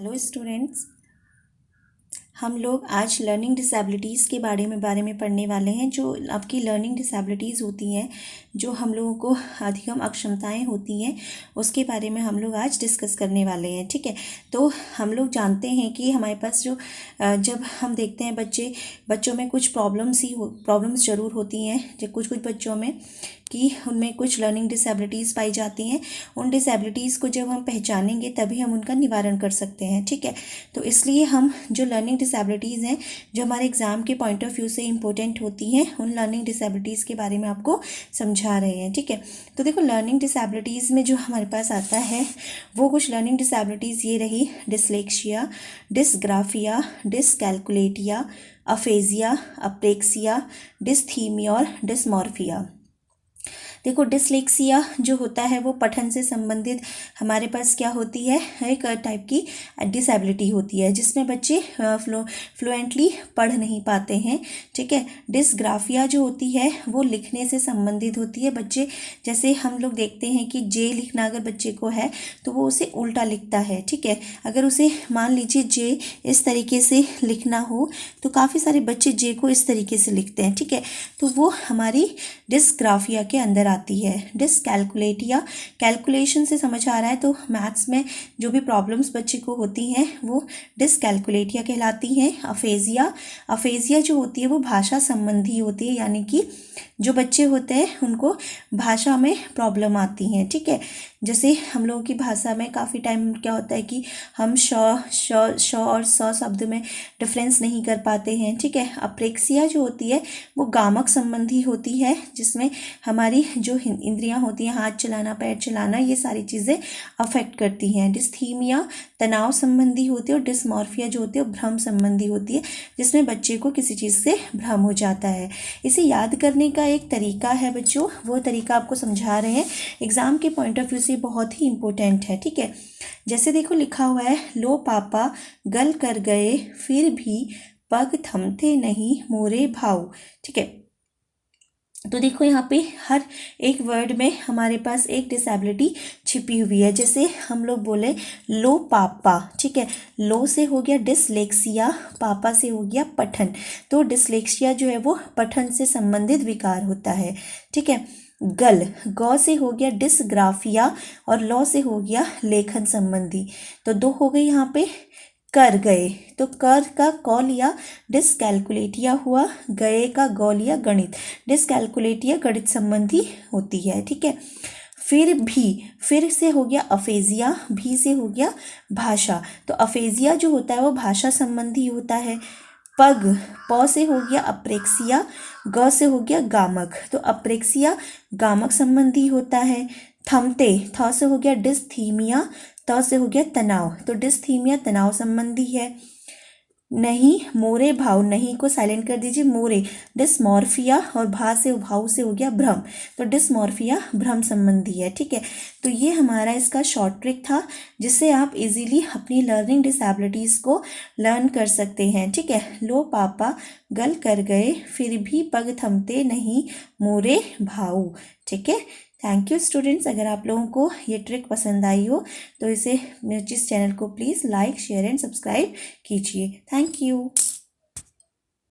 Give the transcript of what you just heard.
Hello students, हम लोग आज लर्निंग डिसेबिलिटीज़ के बारे में पढ़ने वाले हैं। जो आपकी लर्निंग डिसेबिलिटीज़ होती हैं, जो हम लोगों को अधिगम अक्षमताएं होती हैं, उसके बारे में हम लोग आज डिस्कस करने वाले हैं। ठीक है, तो हम लोग जानते हैं कि हमारे पास जो जब हम देखते हैं बच्चों में कुछ प्रॉब्लम्स ज़रूर होती हैं। जब कुछ बच्चों में कि उनमें कुछ लर्निंग डिसेबिलिटीज़ पाई जाती हैं। उन डिसेबिलिटीज़ को जब हम पहचानेंगे तभी हम उनका निवारण कर सकते हैं। ठीक है, तो इसलिए हम जो लर्निंग डिसेबिलिटीज़ हैं, जो हमारे एग्ज़ाम के पॉइंट ऑफ व्यू से इम्पोर्टेंट होती हैं, उन लर्निंग डिसेबिलिटीज़ के बारे में आपको समझा रहे हैं। ठीक है, तो देखो लर्निंग डिसेबिलिटीज़ में जो हमारे पास आता है वो कुछ लर्निंग डिसेबिलिटीज़ ये रही: dyslexia, dysgraphia, dyscalculia, aphasia, apraxia, dysthymia और डिसमॉर्फिया। देखो डिसलेक्सिया जो होता है वो पठन से संबंधित हमारे पास क्या होती है, एक टाइप की डिसेबिलिटी होती है जिसमें बच्चे फ्लुएंटली पढ़ नहीं पाते हैं। ठीक है, डिसग्राफिया जो होती है वो लिखने से संबंधित होती है। बच्चे जैसे हम लोग देखते हैं कि जे लिखना अगर बच्चे को है तो वो उसे उल्टा लिखता है। ठीक है, अगर उसे मान लीजिए जे इस तरीके से लिखना हो तो काफ़ी सारे बच्चे जे को इस तरीके से लिखते हैं। ठीक है, तो वो हमारी डिसग्राफिया के अंदर आती है। डिसकैलकुलेटिया, कैलकुलेशन से समझ आ रहा है तो मैथ्स में जो भी प्रॉब्लम्स बच्चे को होती हैं वो डिसकैलकुलेटिया कहलाती हैं। अफेजिया जो होती है वो भाषा संबंधी होती है, यानी कि जो बच्चे होते हैं उनको भाषा में प्रॉब्लम आती हैं। ठीक है, जैसे हम लोगों की भाषा में काफ़ी टाइम क्या होता है कि हम श और स शब्द में डिफरेंस नहीं कर पाते हैं। ठीक है, अप्रेक्सिया जो होती है वो गामक संबंधी होती है, जिसमें हमारी जो इंद्रियां होती हैं, हाथ चलाना, पैर चलाना, ये सारी चीज़ें अफेक्ट करती हैं। डिस्थीमिया तनाव संबंधी होती है और डिसमॉर्फिया जो होती है वो भ्रम संबंधी होती है, जिसमें बच्चे को किसी चीज़ से भ्रम हो जाता है। इसे याद करने का एक तरीका है बच्चों, वो तरीका आपको समझा रहे हैं। एग्ज़ाम के पॉइंट ऑफ व्यू से बहुत ही इंपॉर्टेंट है। ठीक है, जैसे देखो लिखा हुआ है, लो पापा गल कर गए फिर भी पग थमते नहीं मोरे भाव। ठीक है, तो देखो यहाँ पे हर एक वर्ड में हमारे पास एक डिसेबिलिटी छिपी हुई है। जैसे हम लोग बोले लो पापा, ठीक है, लो से हो गया डिसलेक्सिया, पापा से हो गया पठन। तो डिसलेक्सिया जो है वो पठन से संबंधित विकार होता है। ठीक है, गौ से हो गया डिसग्राफिया और लॉ से हो गया लेखन संबंधी। तो दो हो गए यहाँ पे। कर गए, तो कर का कौ लिया डिसकैलकुलेटिया हुआ, गए का गौ लिया गणित। डिसकैलकुलेटिया गणित संबंधी होती है। ठीक है, फिर से हो गया अफेजिया, भी से हो गया भाषा। तो अफेजिया जो होता है वो भाषा संबंधी होता है। पौ से हो गया अप्रेक्सिया, ग से हो गया गामक, तो अप्रेक्सिया गामक संबंधी होता है। थमते, थ से हो गया डिस्थीमिया, त से हो गया तनाव, तो डिस्थीमिया तनाव संबंधी है। नहीं मोरे भाव, नहीं को साइलेंट कर दीजिए, मोरे। डिसमॉर्फिया और भाव से हो गया भ्रम, तो डिसमॉर्फिया भ्रम संबंधी है। ठीक है, तो ये हमारा इसका शॉर्ट ट्रिक था जिससे आप इजीली अपनी लर्निंग डिसेबिलिटीज़ को लर्न कर सकते हैं। ठीक है, लो पापा गल कर गए फिर भी पग थमते नहीं मोरे भाव। ठीक है, थैंक यू स्टूडेंट्स। अगर आप लोगों को ये ट्रिक पसंद आई हो तो इस चैनल को please like, share and subscribe कीजिए। Thank you.